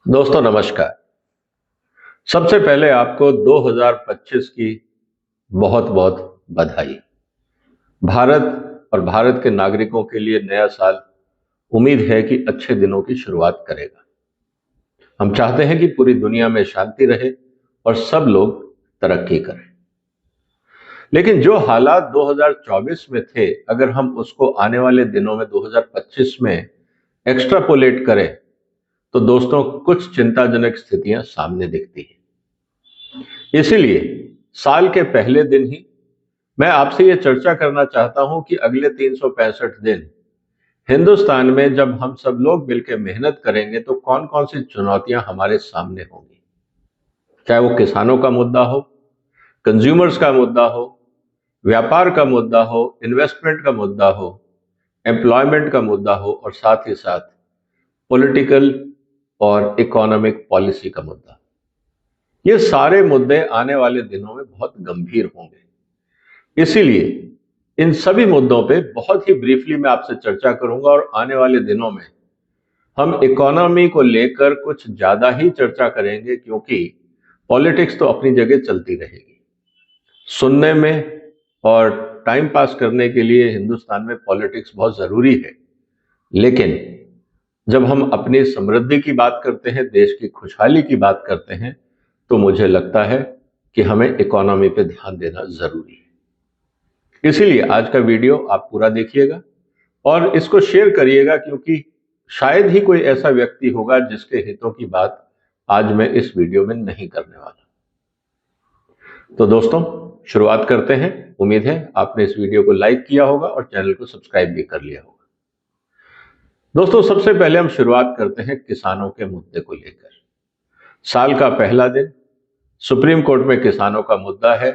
दोस्तों नमस्कार। सबसे पहले आपको 2025 की बहुत बहुत बधाई। भारत और भारत के नागरिकों के लिए नया साल उम्मीद है कि अच्छे दिनों की शुरुआत करेगा। हम चाहते हैं कि पूरी दुनिया में शांति रहे और सब लोग तरक्की करें। लेकिन जो हालात 2024 में थे, अगर हम उसको आने वाले दिनों में 2025 में एक्स्ट्रापोलेट करें तो दोस्तों कुछ चिंताजनक स्थितियां सामने दिखती हैं। इसीलिए साल के पहले दिन ही मैं आपसे ये चर्चा करना चाहता हूं कि अगले 365 दिन हिंदुस्तान में जब हम सब लोग मिलकर मेहनत करेंगे तो कौन कौन सी चुनौतियां हमारे सामने होंगी। चाहे वो किसानों का मुद्दा हो, कंज्यूमर्स का मुद्दा हो, व्यापार का मुद्दा हो, इन्वेस्टमेंट का मुद्दा हो, एम्प्लॉयमेंट का मुद्दा हो और साथ ही साथ पॉलिटिकल और इकोनॉमिक पॉलिसी का मुद्दा। ये सारे मुद्दे आने वाले दिनों में बहुत गंभीर होंगे। इसीलिए इन सभी मुद्दों पे बहुत ही ब्रीफली मैं आपसे चर्चा करूंगा और आने वाले दिनों में हम इकोनॉमी को लेकर कुछ ज्यादा ही चर्चा करेंगे, क्योंकि पॉलिटिक्स तो अपनी जगह चलती रहेगी। सुनने में और टाइम पास करने के लिए हिंदुस्तान में पॉलिटिक्स बहुत जरूरी है, लेकिन जब हम अपनी समृद्धि की बात करते हैं, देश की खुशहाली की बात करते हैं, तो मुझे लगता है कि हमें इकोनॉमी पे ध्यान देना जरूरी है। इसीलिए आज का वीडियो आप पूरा देखिएगा और इसको शेयर करिएगा, क्योंकि शायद ही कोई ऐसा व्यक्ति होगा जिसके हितों की बात आज मैं इस वीडियो में नहीं करने वाला। तो दोस्तों शुरुआत करते हैं। उम्मीद है आपने इस वीडियो को लाइक किया होगा और चैनल को सब्सक्राइब भी कर लिया होगा। दोस्तों सबसे पहले हम शुरुआत करते हैं किसानों के मुद्दे को लेकर। साल का पहला दिन, सुप्रीम कोर्ट में किसानों का मुद्दा है,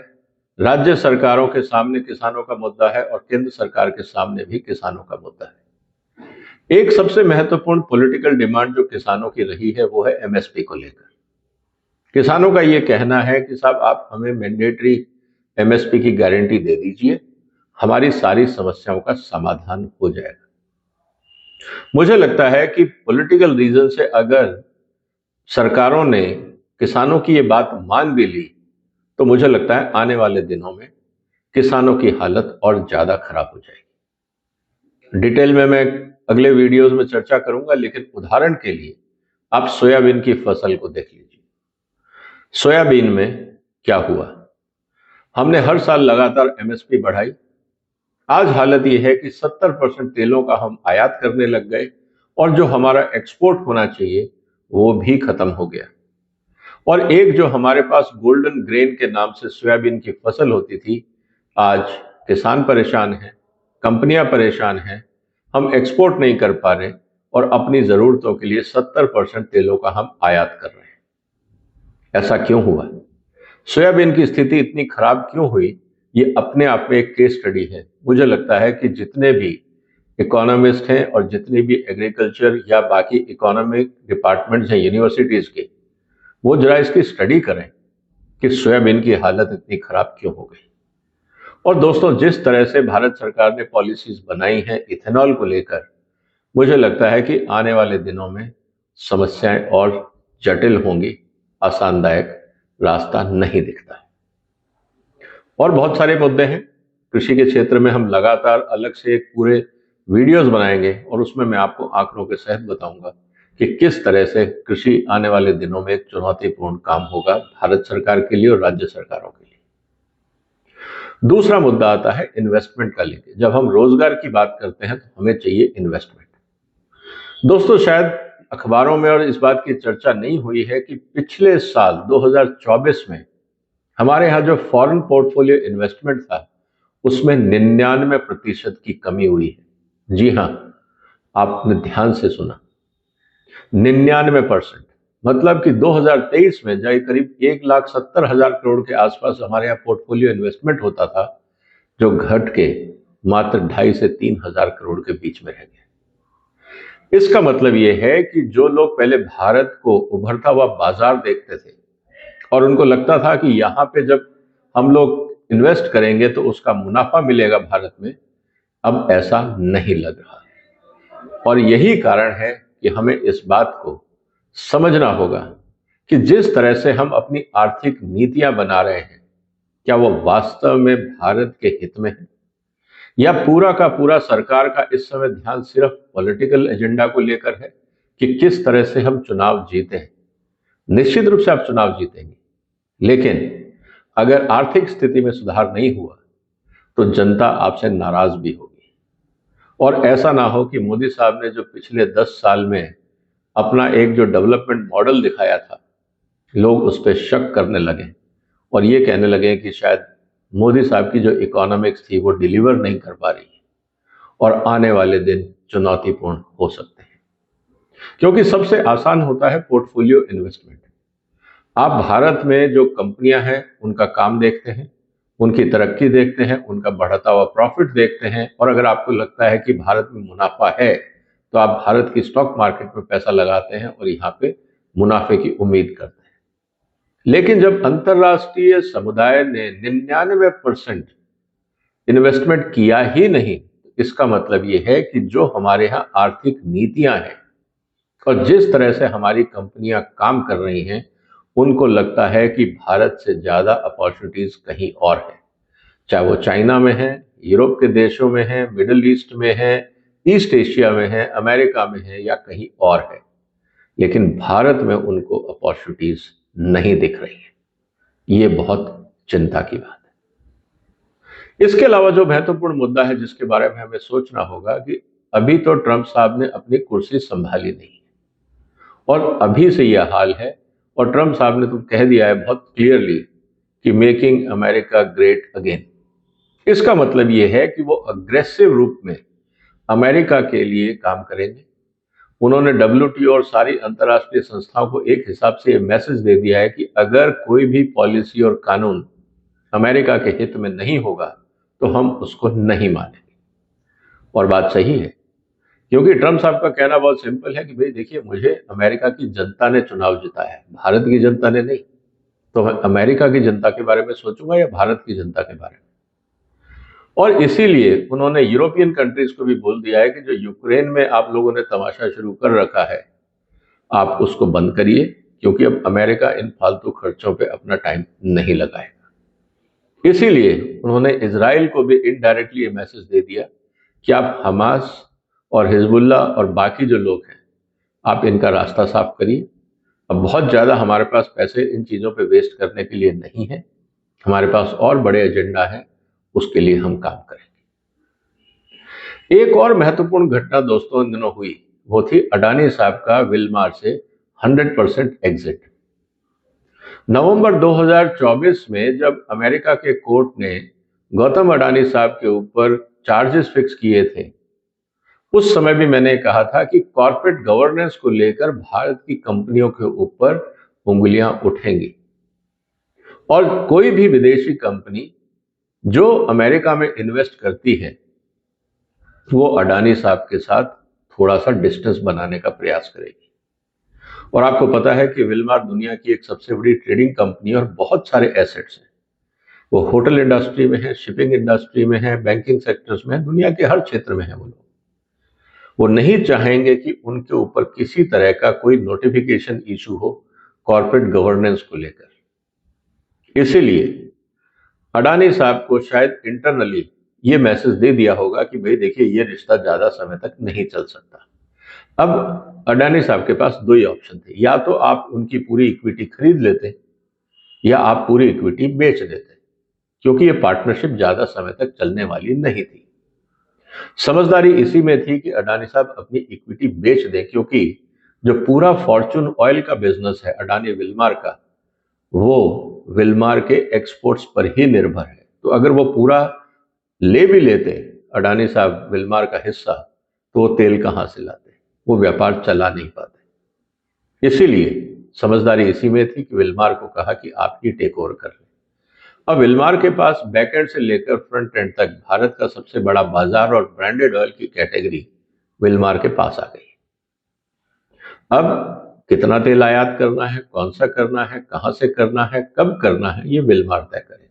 राज्य सरकारों के सामने किसानों का मुद्दा है और केंद्र सरकार के सामने भी किसानों का मुद्दा है। एक सबसे महत्वपूर्ण पॉलिटिकल डिमांड जो किसानों की रही है वो है एमएसपी को लेकर। किसानों का ये कहना है कि साहब आप हमें मैंडेटरी एमएसपी की गारंटी दे दीजिए, हमारी सारी समस्याओं का समाधान हो जाएगा। मुझे लगता है कि पॉलिटिकल रीजन से अगर सरकारों ने किसानों की ये बात मान भी ली तो मुझे लगता है आने वाले दिनों में किसानों की हालत और ज्यादा खराब हो जाएगी। डिटेल में मैं अगले वीडियोस में चर्चा करूंगा, लेकिन उदाहरण के लिए आप सोयाबीन की फसल को देख लीजिए। सोयाबीन में क्या हुआ, हमने हर साल लगातार एमएसपी बढ़ाई। आज हालत यह है कि 70% तेलों का हम आयात करने लग गए और जो हमारा एक्सपोर्ट होना चाहिए वो भी खत्म हो गया। और एक जो हमारे पास गोल्डन ग्रेन के नाम से सोयाबीन की फसल होती थी, आज किसान परेशान हैं, कंपनियां परेशान हैं, हम एक्सपोर्ट नहीं कर पा रहे और अपनी जरूरतों के लिए 70% तेलों का हम आयात कर रहे हैं। ऐसा क्यों हुआ? सोयाबीन की स्थिति इतनी खराब क्यों हुई? ये अपने आप में एक केस स्टडी है। मुझे लगता है कि जितने भी इकोनॉमिस्ट हैं और जितने भी एग्रीकल्चर या बाकी इकोनॉमिक डिपार्टमेंट्स हैं यूनिवर्सिटीज के, वो जरा इसकी स्टडी करें कि सोयाबीन की हालत इतनी खराब क्यों हो गई। और दोस्तों जिस तरह से भारत सरकार ने पॉलिसीज बनाई हैं इथेनॉल को लेकर, मुझे लगता है कि आने वाले दिनों में समस्याएं और जटिल होंगी, आसानदायक रास्ता नहीं दिखता है। और बहुत सारे मुद्दे हैं कृषि के क्षेत्र में, हम लगातार अलग से एक पूरे वीडियोस बनाएंगे और उसमें मैं आपको आंकड़ों के सहित बताऊंगा कि किस तरह से कृषि आने वाले दिनों में एक चुनौतीपूर्ण काम होगा भारत सरकार के लिए और राज्य सरकारों के लिए। दूसरा मुद्दा आता है इन्वेस्टमेंट का लेके। जब हम रोजगार की बात करते हैं तो हमें चाहिए इन्वेस्टमेंट। दोस्तों शायद अखबारों में और इस बात की चर्चा नहीं हुई है कि पिछले साल 2024 में हमारे यहाँ जो फॉरेन पोर्टफोलियो इन्वेस्टमेंट था उसमें 99% की कमी हुई है। जी हाँ, आपने ध्यान से सुना, 99%। मतलब कि 2023 में जब करीब 1,70,000 करोड़ के आसपास हमारे यहाँ पोर्टफोलियो इन्वेस्टमेंट होता था, जो घट के मात्र 2,500 से 3,000 करोड़ के बीच में रह गया। इसका मतलब यह है कि जो लोग पहले भारत को उभरता हुआ बाजार देखते थे और उनको लगता था कि यहाँ पे जब हम लोग इन्वेस्ट करेंगे तो उसका मुनाफा मिलेगा भारत में, अब ऐसा नहीं लग रहा। और यही कारण है कि हमें इस बात को समझना होगा कि जिस तरह से हम अपनी आर्थिक नीतियां बना रहे हैं, क्या वो वास्तव में भारत के हित में है, या पूरा का पूरा सरकार का इस समय ध्यान सिर्फ पॉलिटिकल एजेंडा को लेकर है कि किस तरह से हम चुनाव जीते हैं। निश्चित रूप से आप चुनाव जीतेंगे, लेकिन अगर आर्थिक स्थिति में सुधार नहीं हुआ तो जनता आपसे नाराज भी होगी। और ऐसा ना हो कि मोदी साहब ने जो पिछले 10 साल में अपना एक जो डेवलपमेंट मॉडल दिखाया था, लोग उस पर शक करने लगे और ये कहने लगे कि शायद मोदी साहब की जो इकोनॉमिक्स थी वो डिलीवर नहीं कर पा रही है और आने वाले दिन चुनौतीपूर्ण हो सकते हैं। क्योंकि सबसे आसान होता है पोर्टफोलियो इन्वेस्टमेंट। आप भारत में जो कंपनियां हैं उनका काम देखते हैं, उनकी तरक्की देखते हैं, उनका बढ़ता हुआ प्रॉफिट देखते हैं, और अगर आपको लगता है कि भारत में मुनाफा है तो आप भारत की स्टॉक मार्केट में पैसा लगाते हैं और यहाँ पे मुनाफे की उम्मीद करते हैं। लेकिन जब अंतरराष्ट्रीय समुदाय ने 99% इन्वेस्टमेंट किया ही नहीं, इसका मतलब ये है कि जो हमारे यहाँ आर्थिक नीतियां हैं और जिस तरह से हमारी कंपनियां काम कर रही हैं, उनको लगता है कि भारत से ज्यादा अपॉर्चुनिटीज कहीं और है, चाहे वो चाइना में है, यूरोप के देशों में है, मिडिल ईस्ट में है, ईस्ट एशिया में है, अमेरिका में है, या कहीं और है। लेकिन भारत में उनको अपॉर्चुनिटीज नहीं दिख रही है। ये बहुत चिंता की बात है। इसके अलावा जो महत्वपूर्ण मुद्दा है जिसके बारे में हमें सोचना होगा कि अभी तो ट्रंप साहब ने अपनी कुर्सी संभाली नहीं और अभी से यह हाल है, और ट्रंप साहब ने तो कह दिया है बहुत क्लियरली कि मेकिंग अमेरिका ग्रेट अगेन। इसका मतलब यह है कि वो अग्रेसिव रूप में अमेरिका के लिए काम करेंगे। उन्होंने WTO और सारी अंतर्राष्ट्रीय संस्थाओं को एक हिसाब से यह मैसेज दे दिया है कि अगर कोई भी पॉलिसी और कानून अमेरिका के हित में नहीं होगा तो हम उसको नहीं मानेंगे। और बात सही है, क्योंकि ट्रंप साहब का कहना बहुत सिंपल है कि भाई देखिए, मुझे अमेरिका की जनता ने चुनाव जिताया है, भारत की जनता ने नहीं। तो मैं अमेरिका की जनता के बारे में सोचूंगा या भारत की जनता के बारे में। और इसीलिए उन्होंने यूरोपियन कंट्रीज को भी बोल दिया है कि जो यूक्रेन में आप लोगों ने तमाशा शुरू कर रखा है, आप उसको बंद करिए, क्योंकि अब अमेरिका इन फालतू खर्चों पे अपना टाइम नहीं लगाएगा। इसीलिए उन्होंने इजराइल को भी इनडायरेक्टली ये मैसेज दे दिया कि आप हमास और हिजबुल्ला और बाकी जो लोग हैं, आप इनका रास्ता साफ करिए। अब बहुत ज्यादा हमारे पास पैसे इन चीजों पे वेस्ट करने के लिए नहीं है, हमारे पास और बड़े एजेंडा है, उसके लिए हम काम करेंगे। एक और महत्वपूर्ण घटना दोस्तों इन दिनों हुई, वो थी अडानी साहब का विलमार से 100% एग्जिट। नवंबर 2024 में जब अमेरिका के कोर्ट ने गौतम अडानी साहब के ऊपर चार्जेस फिक्स किए थे, उस समय भी मैंने कहा था कि कॉर्पोरेट गवर्नेंस को लेकर भारत की कंपनियों के ऊपर उंगलियां उठेंगी और कोई भी विदेशी कंपनी जो अमेरिका में इन्वेस्ट करती है वो अडानी साहब के साथ थोड़ा सा डिस्टेंस बनाने का प्रयास करेगी। और आपको पता है कि विलमार दुनिया की एक सबसे बड़ी ट्रेडिंग कंपनी और बहुत सारे एसेट्स हैं। वो होटल इंडस्ट्री में है, शिपिंग इंडस्ट्री में है, बैंकिंग सेक्टर्स में है, दुनिया के हर क्षेत्र में है। वो नहीं चाहेंगे कि उनके ऊपर किसी तरह का कोई नोटिफिकेशन इशू हो कॉर्पोरेट गवर्नेंस को लेकर। इसीलिए अडानी साहब को शायद इंटरनली ये मैसेज दे दिया होगा कि भाई देखिए, ये रिश्ता ज्यादा समय तक नहीं चल सकता। अब अडानी साहब के पास दो ही ऑप्शन थे, या तो आप उनकी पूरी इक्विटी खरीद लेते या आप पूरी इक्विटी बेच देते, क्योंकि ये पार्टनरशिप ज्यादा समय तक चलने वाली नहीं थी। समझदारी इसी में थी कि अडानी साहब अपनी इक्विटी बेच दें, क्योंकि जो पूरा फॉर्चून ऑयल का बिजनेस है अडानी विलमार का, वो विलमार के एक्सपोर्ट्स पर ही निर्भर है। तो अगर वो पूरा ले भी लेते अडानी साहब विलमार का हिस्सा, तो वो तेल कहां से लाते, वो व्यापार चला नहीं पाते। इसीलिए समझदारी इसी में थी कि विलमार को कहा कि आप ही टेक ओवर कर लें। अब विलमार के पास बैकएंड से लेकर फ्रंट एंड तक भारत का सबसे बड़ा बाजार और ब्रांडेड ऑयल की कैटेगरी विलमार के पास आ गई। अब कितना तेल आयात करना है, कौन सा करना है, कहां से करना है, कब करना है, ये विलमार तय करेगा।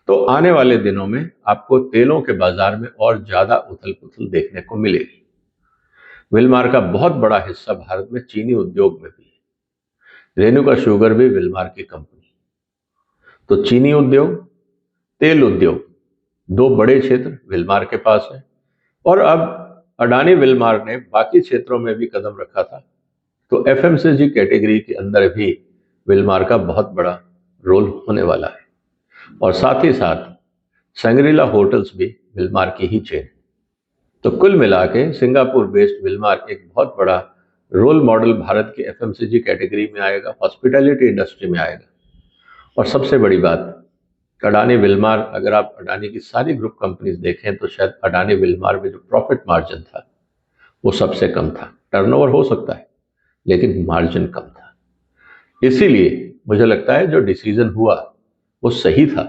तो आने वाले दिनों में आपको तेलों के बाजार में और ज्यादा उथल पुथल देखने को मिलेगी। विलमार का बहुत बड़ा हिस्सा भारत में चीनी उद्योग में भी है। रेणुका शुगर भी विलमार की कंपनी। तो चीनी उद्योग, तेल उद्योग, दो बड़े क्षेत्र विलमार के पास है। और अब अडानी विलमार ने बाकी क्षेत्रों में भी कदम रखा था, तो एफएमसीजी कैटेगरी के अंदर भी विलमार का बहुत बड़ा रोल होने वाला है। और साथ ही साथ सैंग्रीला होटल्स भी विलमार की ही चेन। तो कुल मिला के सिंगापुर बेस्ड विलमार एक बहुत बड़ा रोल मॉडल भारत के एफएमसीजी कैटेगरी में आएगा, हॉस्पिटैलिटी इंडस्ट्री में आएगा। और सबसे बड़ी बात, अडानी विलमार, अगर आप अडानी की सारी ग्रुप कंपनीज देखें तो शायद अडानी विलमार में जो प्रॉफिट मार्जिन था वो सबसे कम था। टर्नओवर हो सकता है लेकिन मार्जिन कम था। इसीलिए मुझे लगता है जो डिसीजन हुआ वो सही था,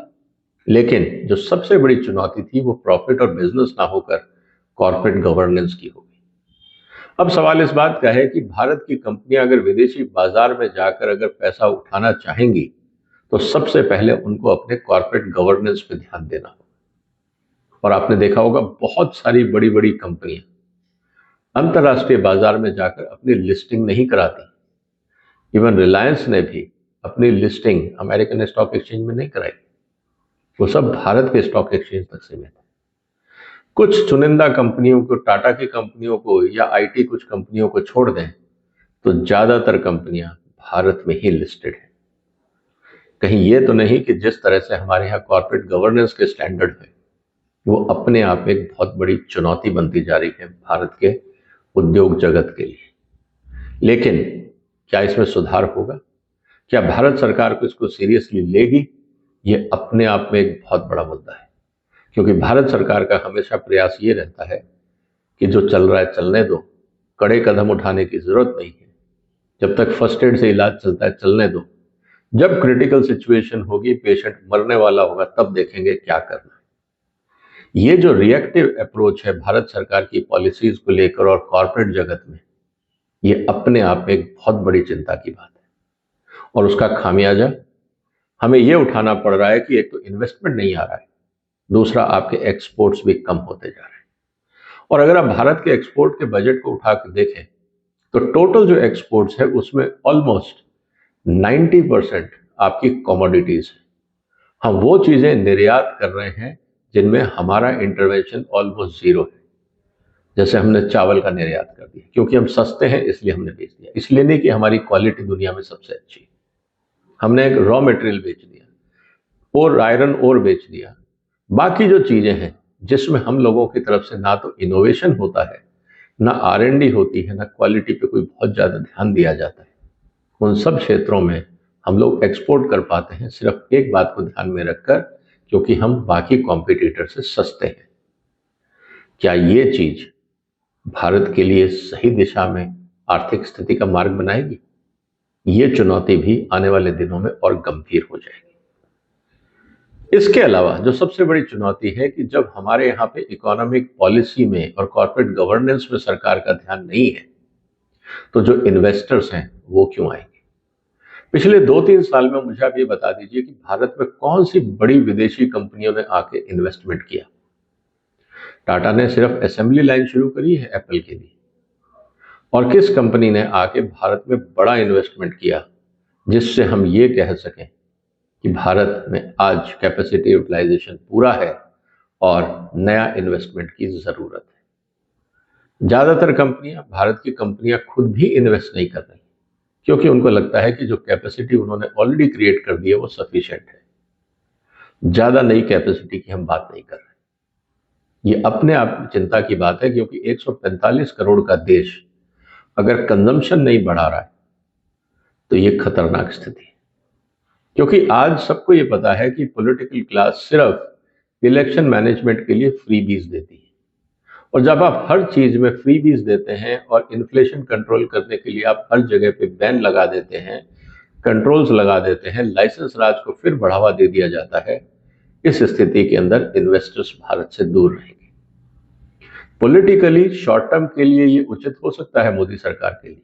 लेकिन जो सबसे बड़ी चुनौती थी वो प्रॉफिट और बिजनेस ना होकर कॉर्पोरेट गवर्नेंस की होगी। अब सवाल इस बात का है कि भारत की कंपनियां अगर विदेशी बाजार में जाकर अगर पैसा उठाना चाहेंगी तो सबसे पहले उनको अपने कॉर्पोरेट गवर्नेंस पे ध्यान देना होगा। और आपने देखा होगा बहुत सारी बड़ी बड़ी कंपनियां अंतर्राष्ट्रीय बाजार में जाकर अपनी लिस्टिंग नहीं कराती। इवन रिलायंस ने भी अपनी लिस्टिंग अमेरिकन स्टॉक एक्सचेंज में नहीं कराई, वो सब भारत के स्टॉक एक्सचेंज तक सीमित है। कुछ चुनिंदा कंपनियों को, टाटा की कंपनियों को या आईटी कुछ कंपनियों को छोड़ दें तो ज्यादातर कंपनियां भारत में ही लिस्टेड है। कहीं ये तो नहीं कि जिस तरह से हमारे यहाँ कॉर्पोरेट गवर्नेंस के स्टैंडर्ड है वो अपने आप में एक बहुत बड़ी चुनौती बनती जा रही है भारत के उद्योग जगत के लिए। लेकिन क्या इसमें सुधार होगा? क्या भारत सरकार को इसको सीरियसली लेगी? ये अपने आप में एक बहुत बड़ा मुद्दा है, क्योंकि भारत सरकार का हमेशा प्रयास ये रहता है कि जो चल रहा है चलने दो, कड़े कदम उठाने की जरूरत नहीं है, जब तक फर्स्ट एड से इलाज चलता है चलने दो, जब क्रिटिकल सिचुएशन होगी, पेशेंट मरने वाला होगा, तब देखेंगे क्या करना है। ये जो रिएक्टिव अप्रोच है भारत सरकार की पॉलिसीज को लेकर और कॉर्पोरेट जगत में, ये अपने आप में एक बहुत बड़ी चिंता की बात है। और उसका खामियाजा हमें यह उठाना पड़ रहा है कि एक तो इन्वेस्टमेंट नहीं आ रहा है, दूसरा आपके एक्सपोर्ट्स भी कम होते जा रहे हैं। और अगर आप भारत के एक्सपोर्ट के बजट को उठा कर देखें तो टोटल जो एक्सपोर्ट्स है उसमें ऑलमोस्ट 90% आपकी कमोडिटीज है। हम वो चीजें निर्यात कर रहे हैं जिनमें हमारा इंटरवेंशन ऑलमोस्ट जीरो है। जैसे हमने चावल का निर्यात कर दिया, क्योंकि हम सस्ते हैं इसलिए हमने बेच दिया, इसलिए नहीं कि हमारी क्वालिटी दुनिया में सबसे अच्छी है। हमने एक रॉ मटेरियल बेच दिया और आयरन ओर बेच दिया। बाकी जो चीजें हैं जिसमें हम लोगों की तरफ से ना तो इनोवेशन होता है, ना आर&डी होती है, ना क्वालिटी पे कोई बहुत ज्यादा ध्यान दिया जाता है, उन सब क्षेत्रों में हम लोग एक्सपोर्ट कर पाते हैं सिर्फ एक बात को ध्यान में रखकर, क्योंकि हम बाकी कॉम्पिटिटर से सस्ते हैं। क्या ये चीज भारत के लिए सही दिशा में आर्थिक स्थिति का मार्ग बनाएगी? ये चुनौती भी आने वाले दिनों में और गंभीर हो जाएगी। इसके अलावा जो सबसे बड़ी चुनौती है कि जब हमारे यहाँ पे इकोनॉमिक पॉलिसी में और कॉर्पोरेट गवर्नेंस में सरकार का ध्यान नहीं है तो जो इन्वेस्टर्स हैं वो क्यों आएंगे? पिछले 2-3 साल में मुझे आप ये बता दीजिए कि भारत में कौन सी बड़ी विदेशी कंपनियों ने आके इन्वेस्टमेंट किया। टाटा ने सिर्फ असेंबली लाइन शुरू करी है एप्पल के लिए, और किस कंपनी ने आके भारत में बड़ा इन्वेस्टमेंट किया जिससे हम ये कह सकें कि भारत में आज कैपेसिटी यूटिलाइजेशन पूरा है और नया इन्वेस्टमेंट की जरूरत है। ज्यादातर कंपनियां, भारत की कंपनियां खुद भी इन्वेस्ट नहीं कर रही, क्योंकि उनको लगता है कि जो कैपेसिटी उन्होंने ऑलरेडी क्रिएट कर दी है वो सफिशिएंट है। ज्यादा नई कैपेसिटी की हम बात नहीं कर रहे। ये अपने आप में चिंता की बात है, क्योंकि 145 करोड़ का देश अगर कंजम्पशन नहीं बढ़ा रहा है तो ये खतरनाक स्थिति है। क्योंकि आज सबको ये पता है कि पॉलिटिकल क्लास सिर्फ इलेक्शन मैनेजमेंट के लिए फ्रीबीज देती है, और जब आप हर चीज में फ्रीबीज देते हैं और इन्फ्लेशन कंट्रोल करने के लिए आप हर जगह पे बैन लगा देते हैं, कंट्रोल्स लगा देते हैं, लाइसेंस राज को फिर बढ़ावा दे दिया जाता है, इस स्थिति के अंदर इन्वेस्टर्स भारत से दूर रहेंगे। पॉलिटिकली शॉर्ट टर्म के लिए ये उचित हो सकता है मोदी सरकार के लिए,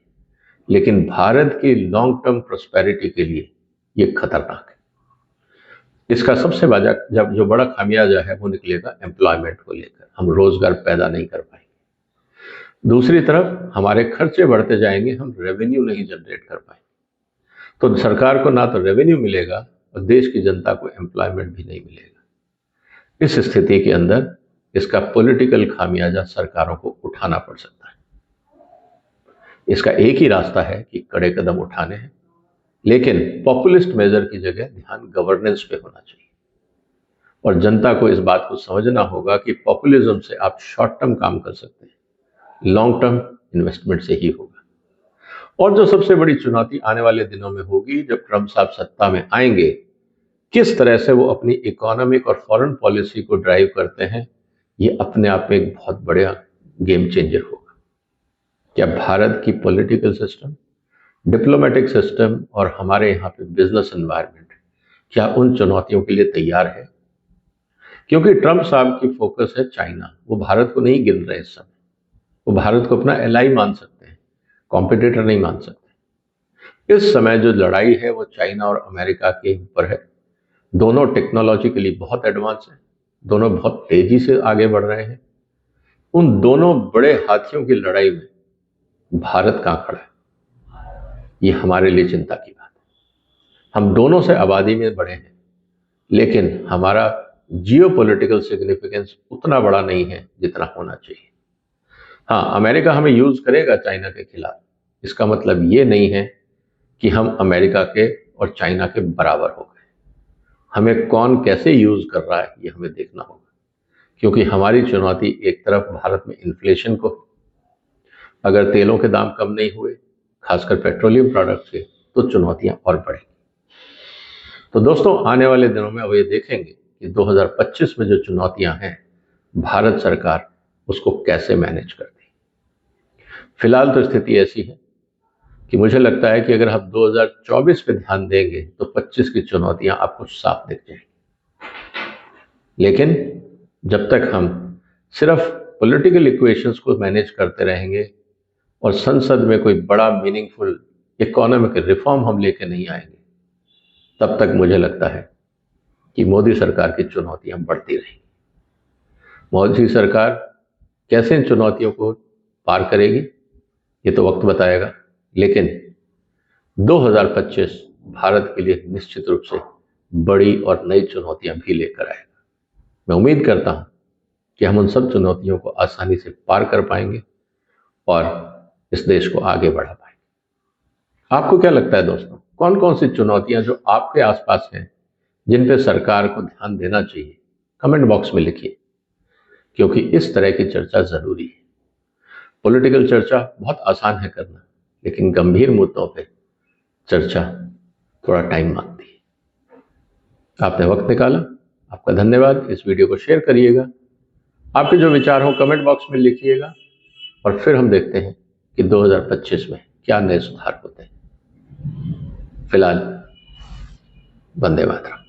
लेकिन भारत की लॉन्ग टर्म प्रोस्पेरिटी के लिए ये खतरनाक है। इसका सबसे बड़ा जो बड़ा खामियाजा है वो निकलेगा एम्प्लॉयमेंट को लेकर। हम रोजगार पैदा नहीं कर पाएंगे। दूसरी तरफ हमारे खर्चे बढ़ते जाएंगे, हम रेवेन्यू नहीं जनरेट कर पाएंगे, तो सरकार को ना तो रेवेन्यू मिलेगा और देश की जनता को एम्प्लॉयमेंट भी नहीं मिलेगा। इस स्थिति के अंदर इसका पॉलिटिकल खामियाजा सरकारों को उठाना पड़ सकता है। इसका एक ही रास्ता है कि कड़े कदम उठाने हैं, लेकिन पॉपुलिस्ट मेजर की जगह ध्यान गवर्नेंस पे होना चाहिए और जनता को इस बात को समझना होगा कि पॉपुलिज्म से आप शॉर्ट टर्म काम कर सकते हैं, लॉन्ग टर्म इन्वेस्टमेंट से ही होगा। और जो सबसे बड़ी चुनौती आने वाले दिनों में होगी, जब ट्रंप साहब सत्ता में आएंगे, किस तरह से वो अपनी इकोनॉमिक और फॉरेन पॉलिसी को ड्राइव करते हैं, ये अपने आप में एक बहुत बड़ा गेम चेंजर होगा। क्या भारत की पॉलिटिकल सिस्टम, डिप्लोमेटिक सिस्टम और हमारे यहाँ पे बिजनेस एनवायरनमेंट क्या उन चुनौतियों के लिए तैयार है? क्योंकि ट्रंप साहब की फोकस है चाइना, वो भारत को नहीं गिन रहे इस समय, वो भारत को अपना एलाई मान सकते हैं, कॉम्पिटिटर नहीं मान सकते। इस समय जो लड़ाई है वो चाइना और अमेरिका के ऊपर है। दोनों टेक्नोलॉजिकली बहुत एडवांस हैं, दोनों बहुत तेजी से आगे बढ़ रहे हैं। उन दोनों बड़े हाथियों की लड़ाई में भारत कहां खड़ा है, ये हमारे लिए चिंता की बात है। हम दोनों से आबादी में बड़े हैं, लेकिन हमारा जियोपॉलिटिकल सिग्निफिकेंस उतना बड़ा नहीं है जितना होना चाहिए। हाँ, अमेरिका हमें यूज करेगा चाइना के खिलाफ, इसका मतलब ये नहीं है कि हम अमेरिका के और चाइना के बराबर हो गए। हमें कौन कैसे यूज कर रहा है ये हमें देखना होगा, क्योंकि हमारी चुनौती एक तरफ भारत में इन्फ्लेशन को, अगर तेलों के दाम कम नहीं हुए, खासकर पेट्रोलियम प्रोडक्ट्स के, तो चुनौतियां और बढ़ेंगी। तो दोस्तों, आने वाले दिनों में अब ये देखेंगे कि 2025 में जो चुनौतियां हैं, भारत सरकार उसको कैसे मैनेज करती है। फिलहाल तो स्थिति ऐसी है कि मुझे लगता है कि अगर हम 2024 पे ध्यान देंगे तो 25 की चुनौतियां आपको साफ दिख जाएंगी। लेकिन जब तक हम सिर्फ पॉलिटिकल इक्वेशंस को मैनेज करते रहेंगे और संसद में कोई बड़ा मीनिंगफुल इकोनॉमिक रिफॉर्म हम लेके नहीं आएंगे, तब तक मुझे लगता है कि मोदी सरकार की चुनौतियां बढ़ती रहेंगी। मोदी सरकार कैसे इन चुनौतियों को पार करेगी ये तो वक्त बताएगा, लेकिन 2025 भारत के लिए निश्चित रूप से बड़ी और नई चुनौतियां भी लेकर आएगा। मैं उम्मीद करता हूं कि हम उन सब चुनौतियों को आसानी से पार कर पाएंगे और इस देश को आगे बढ़ा पाएंगे। आपको क्या लगता है दोस्तों, कौन कौन सी चुनौतियां जो आपके आसपास हैं, जिन पे सरकार को ध्यान देना चाहिए? कमेंट बॉक्स में लिखिए, क्योंकि इस तरह की चर्चा जरूरी है। पॉलिटिकल चर्चा बहुत आसान है करना, लेकिन गंभीर मुद्दों पे चर्चा थोड़ा टाइम मांगती है। आपने वक्त निकाला, आपका धन्यवाद। इस वीडियो को शेयर करिएगा, आपके जो विचार हो कमेंट बॉक्स में लिखिएगा, और फिर हम देखते हैं कि 2025 में क्या नए सुधार होते हैं। फिलहाल वंदे मातरम।